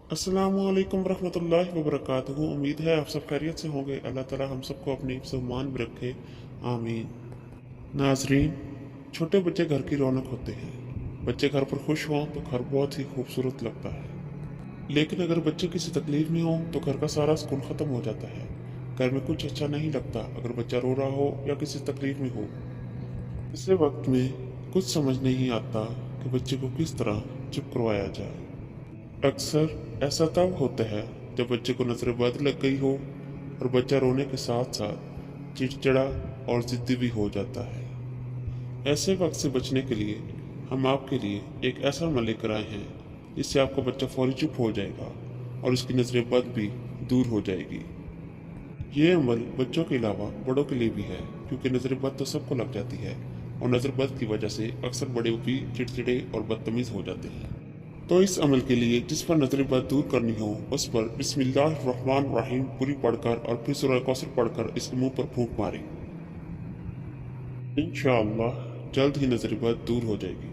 अस्सलामुअलैकुम रहमतुल्लाहि व बरकातुहू। उम्मीद है आप सब खैरियत से होंगे। अल्लाह ताला हम सबको अपनी हिफ्ज़ व मान में रखे, आमीन। नाजरीन, छोटे बच्चे घर की रौनक होते हैं। बच्चे घर पर खुश हों तो घर बहुत ही खूबसूरत लगता है, लेकिन अगर बच्चे किसी तकलीफ में हों तो घर का सारा सुकून ख़त्म हो जाता है। घर में कुछ अच्छा नहीं लगता अगर बच्चा रो रहा हो या किसी तकलीफ में हो। ऐसे वक्त में कुछ समझ नहीं आता कि बच्चे को किस तरह चुप करवाया जाए। अक्सर ऐसा तब होता है जब बच्चे को नजर बद लग गई हो और बच्चा रोने के साथ साथ चिड़चिड़ा और जिद्दी भी हो जाता है। ऐसे वक्त से बचने के लिए हम आपके लिए एक ऐसा अमल लेकर आए हैं जिससे आपका बच्चा फौरी चुप हो जाएगा और उसकी नजर बद भी दूर हो जाएगी। ये अमल बच्चों के अलावा बड़ों के लिए भी है, क्योंकि नजर बद तो सबको लग जाती है और नजर बद की वजह से अक्सर बड़े भी चिड़चिड़े और बदतमीज हो जाते हैं। तो इस अमल के लिए जिस पर नजर बद दूर करनी हो उस पर बिस्मिल्लाहिर्रहमानिर्रहीम पूरी पढ़कर और फिर सूरह कौसर पढ़कर इसके मुंह पर फूंक मारें। इंशाअल्लाह जल्द ही नजर बद दूर हो जाएगी।